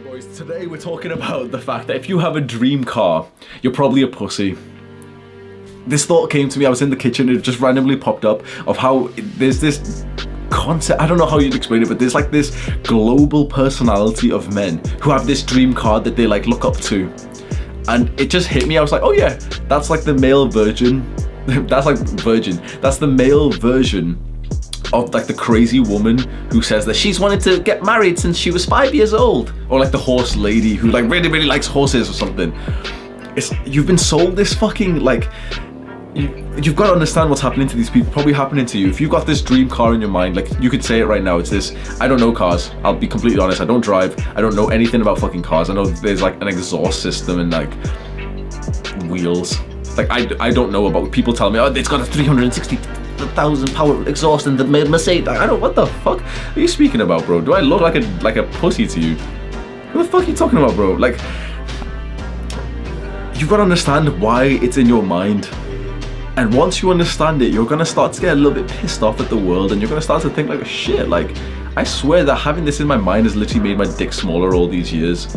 Alright boys, today we're talking about the fact that if you have a dream car, you're probably a pussy. This thought came to me, I was in the kitchen, it just randomly popped up, of how there's this concept, I don't know how you'd explain it, but there's like this global personality of men who have this dream car that they like look up to. And it just hit me, I was like, oh yeah, that's like the male virgin, that's the male version of like the crazy woman who says that she's wanted to get married since she was 5 years old, or like the horse lady who like really likes horses or something. You've been sold this fucking like, you've got to understand what's happening to these people, probably happening to you. If you've got this dream car in your mind, like you could say it right now, it's this, I don't know cars, I'll be completely honest, I don't drive, I don't know anything about fucking cars. I know there's like an exhaust system and like wheels, like I don't know about, people tell me, oh, it's got a 360,000 power exhaust and the Mercedes. I don't, what the fuck are you speaking about, bro? Do I look like a pussy to you? What the fuck are you talking about, bro? Like, you've got to understand why it's in your mind. And once you understand it, you're gonna start to get a little bit pissed off at the world, and you're gonna start to think like, shit, like, I swear that having this in my mind has literally made my dick smaller all these years.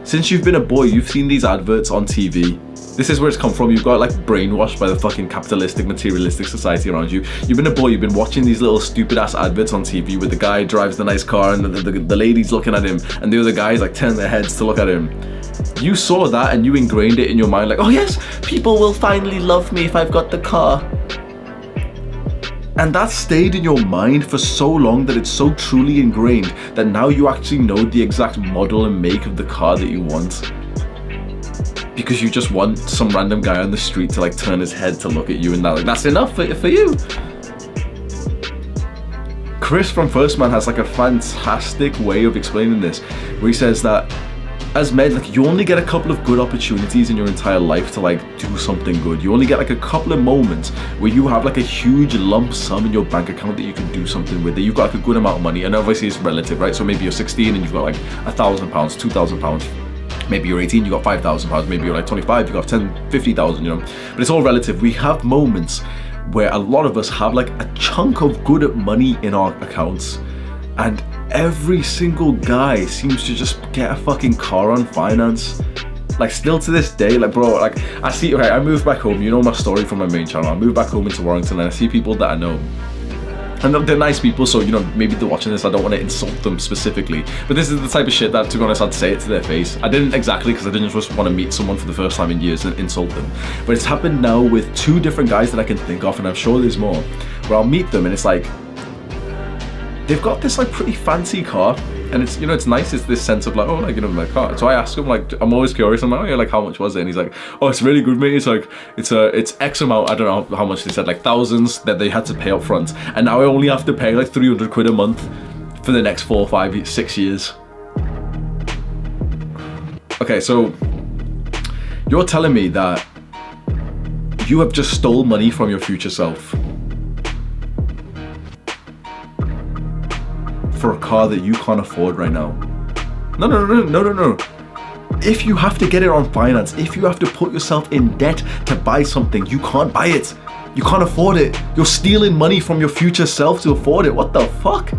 Since you've been a boy, you've seen these adverts on TV. This is where it's come from. You've got like brainwashed by the fucking capitalistic, materialistic society around you. You've been a boy, you've been watching these little stupid ass adverts on TV where the guy drives the nice car and the lady's looking at him and the other guys like turn their heads to look at him. You saw that and you ingrained it in your mind like, oh yes, people will finally love me if I've got the car. And that stayed in your mind for so long that it's so truly ingrained that now you actually know the exact model and make of the car that you want. Because you just want some random guy on the street to like turn his head to look at you, and that's enough for you. Chris from First Man has like a fantastic way of explaining this, where he says that as men, like, you only get a couple of good opportunities in your entire life to like do something good. You only get like a couple of moments where you have like a huge lump sum in your bank account that you can do something with, that you've got like a good amount of money, and obviously it's relative, right? So maybe you're 16 and you've got like £1,000, £2,000. Maybe you're 18, you got £5,000, maybe you're like 25, you got 10, 50,000, you know, but it's all relative. We have moments where a lot of us have like a chunk of good money in our accounts, and every single guy seems to just get a fucking car on finance. Like still to this day, like bro, like I see, okay, I moved back home, you know my story from my main channel, I moved back home into Warrington and I see people that I know. And they're nice people, so you know, maybe they're watching this, I don't want to insult them specifically, but this is the type of shit that, to be honest, I'd say it to their face. I didn't exactly, because I didn't just want to meet someone for the first time in years and insult them, but it's happened now with two different guys that I can think of, and I'm sure there's more, where I'll meet them and it's like, they've got this like pretty fancy car, and it's, you know, it's nice, it's this sense of like, oh, like, you know, my car. So I ask him, like, I'm always curious, I'm like, oh yeah, like how much was it? And he's like, oh, it's really good, mate. It's like, it's X amount, I don't know how much they said, like thousands that they had to pay up front, and now I only have to pay like 300 quid a month for the next 4, 5, 6 years. Okay, so you're telling me that you have just stole money from your future self for a car that you can't afford right now. No. If you have to get it on finance, if you have to put yourself in debt to buy something, you can't buy it. You can't afford it. You're stealing money from your future self to afford it. What the fuck?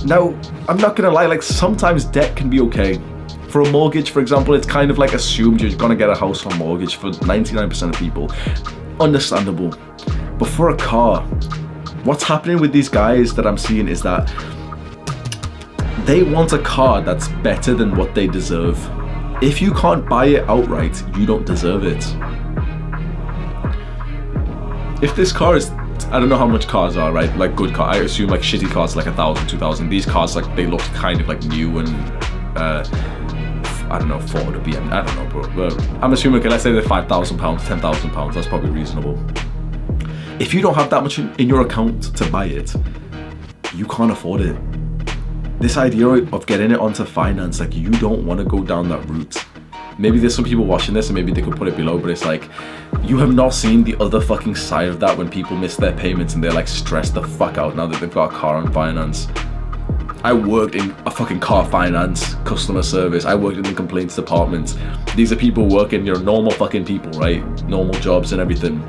Now, I'm not gonna lie, like sometimes debt can be okay. For a mortgage, for example, it's kind of like assumed you're gonna get a house on mortgage for 99% of people. Understandable. But for a car, what's happening with these guys that I'm seeing is that they want a car that's better than what they deserve. If you can't buy it outright, you don't deserve it. If this car is, I don't know how much cars are, right? Like good car, I assume like shitty cars like 1,000, 2,000. These cars, like they look kind of like new and I don't know, Ford or BMW, I don't know, bro. But I'm assuming, okay, let's say they're £5,000, £10,000, that's probably reasonable. If you don't have that much in your account to buy it, you can't afford it. This idea of getting it onto finance, like you don't want to go down that route. Maybe there's some people watching this and maybe they could put it below, but it's like, you have not seen the other fucking side of that when people miss their payments and they're like stressed the fuck out now that they've got a car on finance. I worked in a fucking car finance, customer service. I worked in the complaints department. These are people working, you're normal fucking people, right? Normal jobs and everything.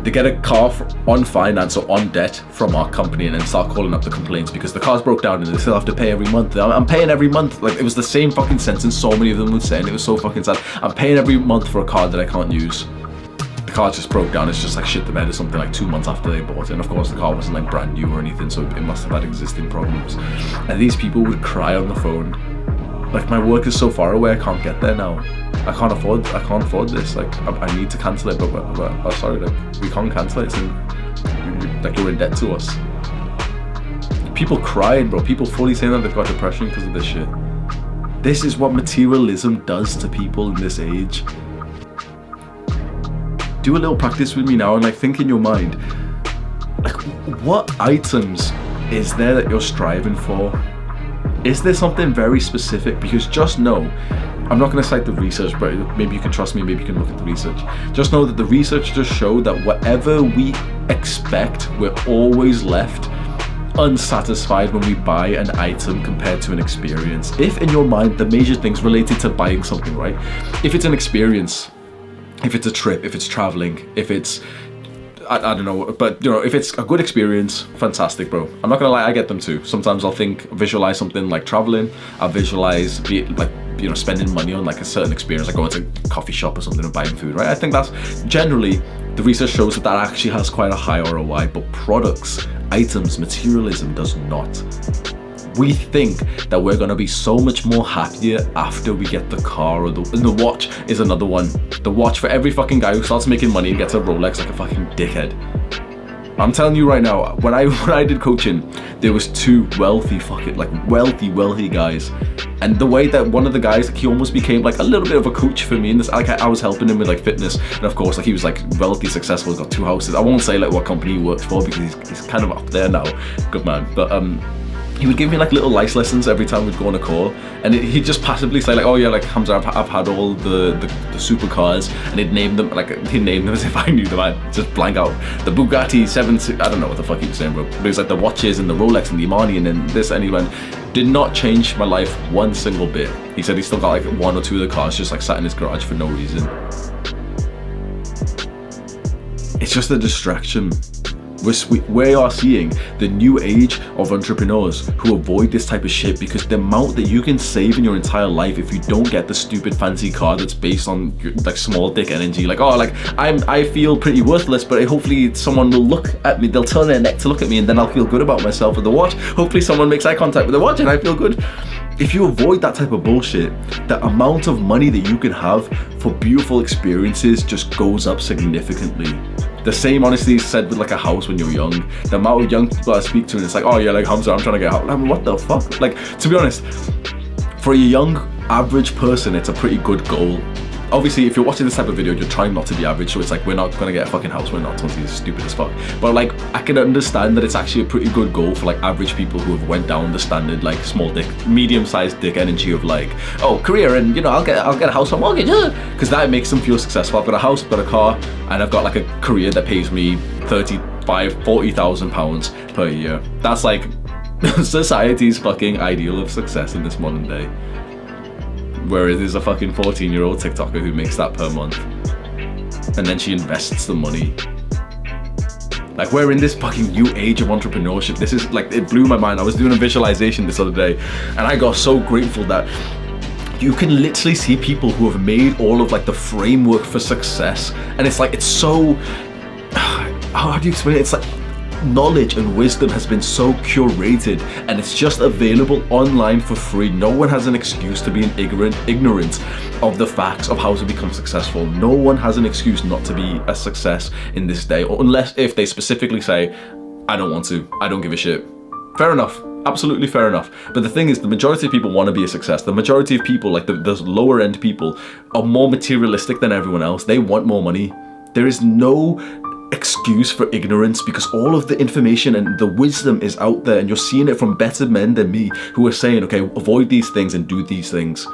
They get a car on finance or on debt from our company and then start calling up the complaints because the car's broke down and they still have to pay every month. I'm paying every month. Like, it was the same fucking sentence so many of them would say, and it was so fucking sad. I'm paying every month for a car that I can't use. The car just broke down. It's just like shit the bed or something like 2 months after they bought it. And of course the car wasn't like brand new or anything, so it must have had existing problems. And these people would cry on the phone. Like, my work is so far away, I can't get there now. I can't afford this. Like, I need to cancel it, but oh, sorry, like, we can't cancel it. Like, you're in debt to us. People crying, bro. People fully saying that they've got depression because of this shit. This is what materialism does to people in this age. Do a little practice with me now and like think in your mind, like, what items is there that you're striving for? Is there something very specific? Because just know, I'm not going to cite the research, but maybe you can trust me, maybe you can look at the research. Just know that the research just showed that whatever we expect, we're always left unsatisfied when we buy an item compared to an experience. If in your mind the major things related to buying something, right? If it's an experience, if it's a trip, if it's traveling, if it's, I don't know, but you know, if it's a good experience, fantastic, bro. I'm not gonna lie, I get them too. Sometimes I'll visualize something like traveling. I'll visualize spending money on like a certain experience, like going to a coffee shop or something and buying food, right? I think that's generally, the research shows that actually has quite a high ROI, but products, items, materialism does not. We think that we're gonna be so much more happier after we get the car, or the watch is another one. The watch, for every fucking guy who starts making money and gets a Rolex like a fucking dickhead. I'm telling you right now, when I did coaching, there was two wealthy guys. And the way that one of the guys, like, he almost became like a little bit of a coach for me in this, like, I was helping him with like fitness, and of course, like, he was like relatively successful, he's got 2 houses. I won't say like what company he works for because he's kind of up there now, good man. But he would give me like little life lessons every time we'd go on a call, and he'd just passively say like, oh yeah, like, Hamza, I've had all the supercars, and he'd name them as if I knew them. I'd just blank out the Bugatti 7, I don't know what the fuck he was saying, bro. But it was like the watches and the Rolex and the Armani and then this, and he went, did not change my life one single bit. He said he still got like 1 or 2 of the cars just like sat in his garage for no reason. It's just a distraction. We are seeing the new age of entrepreneurs who avoid this type of shit because the amount that you can save in your entire life if you don't get the stupid fancy car that's based on like small dick energy, like, oh, like, I feel pretty worthless, but hopefully someone will look at me, they'll turn their neck to look at me, and then I'll feel good about myself with the watch. Hopefully someone makes eye contact with the watch and I feel good. If you avoid that type of bullshit, the amount of money that you can have for beautiful experiences just goes up significantly. The same honestly is said with like a house when you're young. The amount of young people I speak to, and it's like, oh yeah, like, Hamza, I'm trying to get a house. I mean, what the fuck? Like, to be honest, for a young average person, it's a pretty good goal. Obviously, if you're watching this type of video, you're trying not to be average, so it's like, we're not gonna get a fucking house, we're not totally stupid as fuck. But like, I can understand that it's actually a pretty good goal for like average people who have went down the standard like small dick, medium-sized dick energy of like, oh, career, and you know, I'll get a house on mortgage, because that makes them feel successful. I've got a house, I've got a car, and I've got like a career that pays me £40,000 per year. That's like society's fucking ideal of success in this modern day. Whereas there's a fucking 14-year-old TikToker who makes that per month, and then she invests the money. Like, we're in this fucking new age of entrepreneurship. This is like, it blew my mind. I was doing a visualization this other day, and I got so grateful that you can literally see people who have made all of like the framework for success, and it's like, it's so, how do you explain it? It's like, knowledge and wisdom has been so curated, and it's just available online for free. No one has an excuse to be ignorant of the facts of how to become successful. No one has an excuse not to be a success in this day, unless if they specifically say, I don't want to, I don't give a shit. Fair enough. Absolutely fair enough. But the thing is, the majority of people want to be a success. The majority of people, like the lower end people, are more materialistic than everyone else. They want more money. There is no excuse for ignorance, because all of the information and the wisdom is out there, and you're seeing it from better men than me who are saying, okay, avoid these things and do these things.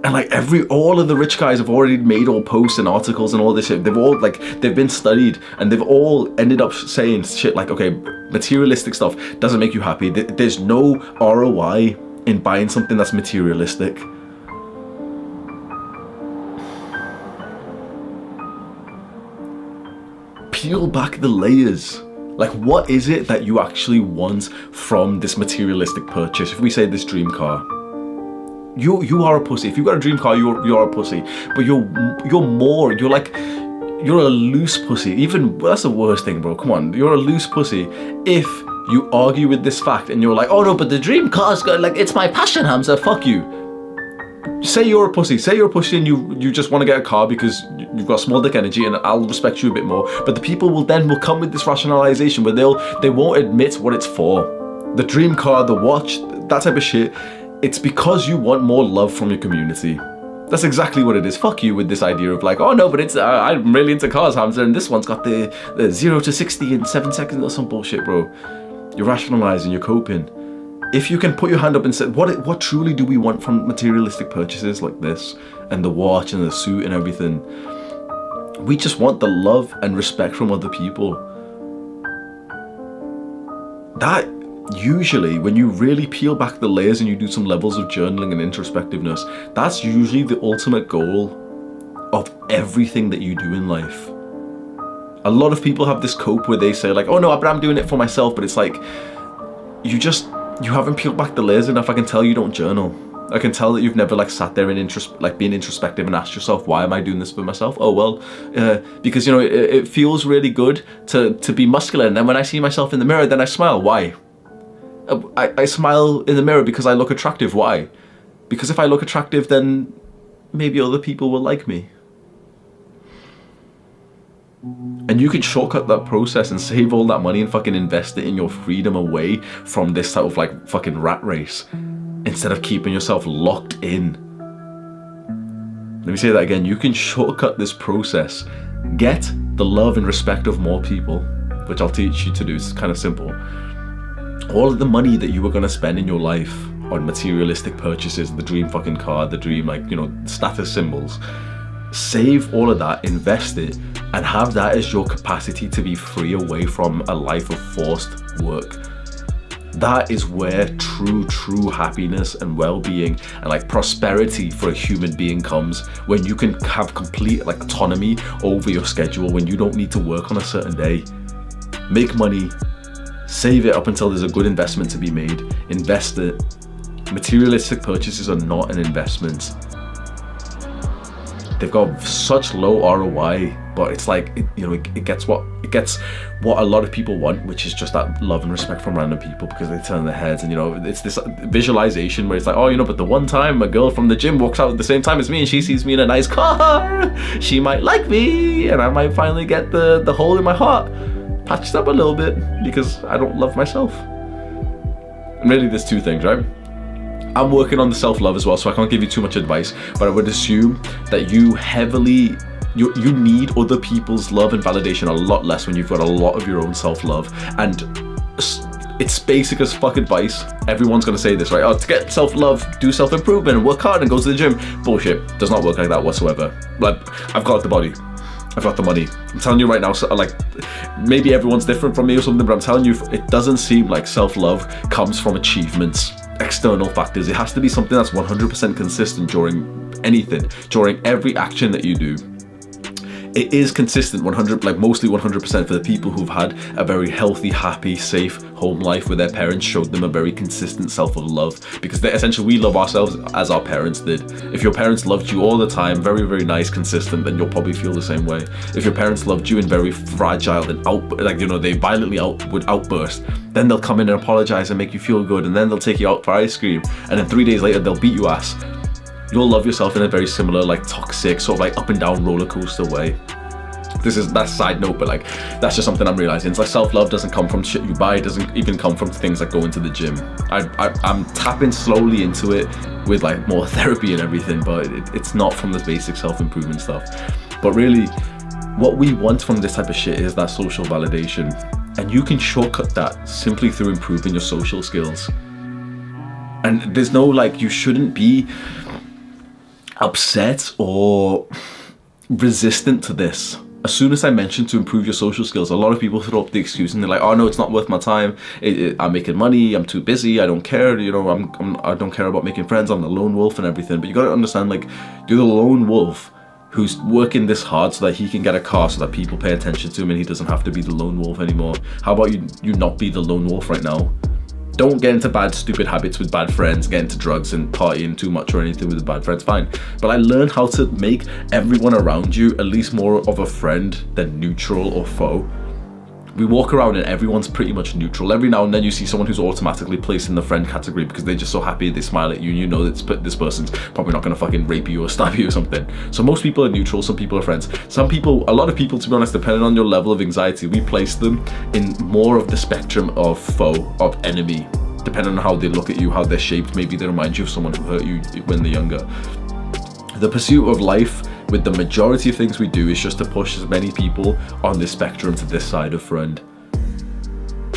And like all of the rich guys have already made all posts and articles and all this shit. They've all like, they've been studied, and they've all ended up saying shit like, okay, materialistic stuff doesn't make you happy. There's no ROI in buying something that's materialistic. peel back the layers. Like, what is it that you actually want from this materialistic purchase? If we say this dream car, you are a pussy. If you've got a dream car, you're a pussy. But you're a loose pussy. Even, that's the worst thing, bro. Come on, you're a loose pussy if you argue with this fact and you're like, oh no, but the dream car's got, like, it's my passion, Hamza. Fuck you. Say you're a pussy. Say you're a pussy and you just want to get a car because you've got small dick energy, and I'll respect you a bit more. But the people will come with this rationalization where they won't admit what it's for. The dream car, the watch, that type of shit. It's because you want more love from your community. That's exactly what it is. Fuck you with this idea of like, oh no, but it's I'm really into cars, Hamza, and this one's got the 0 to 60 in 7 seconds or some bullshit, bro. You're rationalizing, you're coping. If you can put your hand up and say, what truly do we want from materialistic purchases like this, and the watch and the suit and everything? We just want the love and respect from other people. That usually, when you really peel back the layers and you do some levels of journaling and introspectiveness, that's usually the ultimate goal of everything that you do in life. A lot of people have this cope where they say like, oh no, but I'm doing it for myself. But it's like, you haven't peeled back the layers enough. I can tell you don't journal. I can tell that you've never like sat there and being introspective and asked yourself, why am I doing this for myself? Oh well, because you know it feels really good to be muscular, and then when I see myself in the mirror, then I smile. Why? I smile in the mirror because I look attractive. Why? Because if I look attractive, then maybe other people will like me. And you can shortcut that process and save all that money and fucking invest it in your freedom away from this type of like fucking rat race, instead of keeping yourself locked in. Let me say that again. You can shortcut this process. Get the love and respect of more people, which I'll teach you to do. It's kind of simple. All of the money that you were going to spend in your life on materialistic purchases, the dream fucking car, the dream, like, you know, status symbols, save all of that, invest it, and have that as your capacity to be free away from a life of forced work. That is where true happiness and well-being and like prosperity for a human being comes, when you can have complete like autonomy over your schedule, when you don't need to work on a certain day. Make money, save it up until there's a good investment to be made, invest it. Materialistic purchases are not an investment. They've got such low ROI, but it's like, it gets what a lot of people want, which is just that love and respect from random people because they turn their heads, and it's this visualization where it's like, oh, but the one time a girl from the gym walks out at the same time as me and she sees me in a nice car, she might like me, and I might finally get the hole in my heart patched up a little bit because I don't love myself. And really, there's two things, right? I'm working on the self-love as well, so I can't give you too much advice, but I would assume that you need other people's love and validation a lot less when you've got a lot of your own self-love. And it's basic as fuck advice. Everyone's gonna say this, right? Oh, to get self-love, do self-improvement and work hard and go to the gym. Bullshit. Does not work like that whatsoever. Like, I've got the body, I've got the money. I'm telling you right now, so, like, maybe everyone's different from me or something, but I'm telling you, it doesn't seem like self-love comes from achievements, external factors. It has to be something that's 100% consistent during anything, during every action that you do. It is consistent mostly 100% for the people who've had a very healthy, happy, safe home life where their parents showed them a very consistent self of love, because essentially we love ourselves as our parents did. If your parents loved you all the time, very, very nice, consistent, then you'll probably feel the same way. If your parents loved you and very fragile and they violently would outburst, then they'll come in and apologize and make you feel good, and then they'll take you out for ice cream, and then 3 days later they'll beat you ass. You'll love yourself in a very similar, like, toxic, sort of like up and down roller coaster way. That's a side note, but like, that's just something I'm realizing. It's like self-love doesn't come from shit you buy. It doesn't even come from things like going to the gym. I'm tapping slowly into it with like more therapy and everything, but it's not from the basic self-improvement stuff. But really, what we want from this type of shit is that social validation. And you can shortcut that simply through improving your social skills. And there's no, like, you shouldn't be upset or resistant to this. As soon as I mention to improve your social skills, a lot of people throw up the excuse and they're like, oh no, it's not worth my time. I'm making money, I'm too busy, I don't care, I don't care about making friends, I'm the lone wolf and everything. But you gotta understand, like, you're the lone wolf who's working this hard so that he can get a car, so that people pay attention to him and he doesn't have to be the lone wolf anymore. How about you not be the lone wolf right now? Don't get into bad, stupid habits with bad friends, get into drugs and partying too much or anything with bad friends, fine. But I learned how to make everyone around you at least more of a friend than neutral or foe. We walk around and everyone's pretty much neutral. Every now and then you see someone who's automatically placed in the friend category because they're just so happy, they smile at you, and you know that this person's probably not gonna fucking rape you or stab you or something. So most people are neutral, some people are friends. Some people, a lot of people, to be honest, depending on your level of anxiety, we place them in more of the spectrum of foe, of enemy, depending on how they look at you, how they're shaped. Maybe they remind you of someone who hurt you when they're younger. The pursuit of life, with the majority of things we do, is just to push as many people on this spectrum to this side of friend.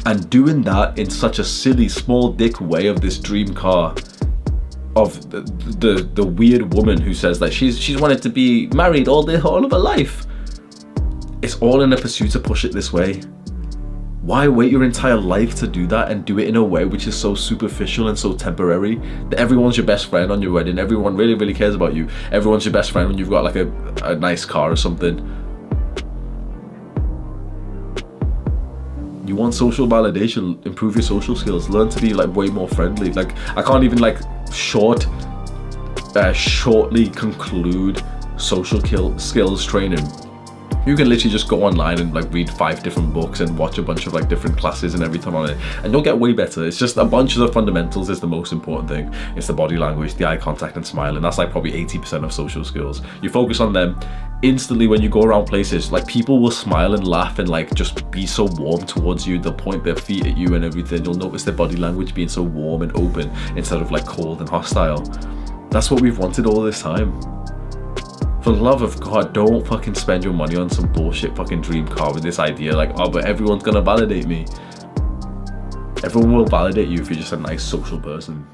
And doing that in such a silly, small dick way of this dream car, of the weird woman who says that she's wanted to be married all of her life. It's all in a pursuit to push it this way. Why wait your entire life to do that and do it in a way which is so superficial and so temporary that everyone's your best friend on your wedding, everyone really, really cares about you, everyone's your best friend when you've got like a nice car or something. You want social validation, improve your social skills, learn to be like way more friendly. Like, I can't even like shortly conclude social skills training. You can literally just go online and like read 5 different books and watch a bunch of like different classes and everything on it, and you'll get way better. It's just a bunch of the fundamentals is the most important thing. It's the body language, the eye contact and smile, and that's like probably 80% of social skills. You focus on them instantly when you go around places, like people will smile and laugh and like just be so warm towards you. They'll point their feet at you and everything. You'll notice their body language being so warm and open instead of like cold and hostile. That's what we've wanted all this time. For the love of God, don't fucking spend your money on some bullshit fucking dream car with this idea like, oh, but everyone's gonna validate me. Everyone will validate you if you're just a nice social person.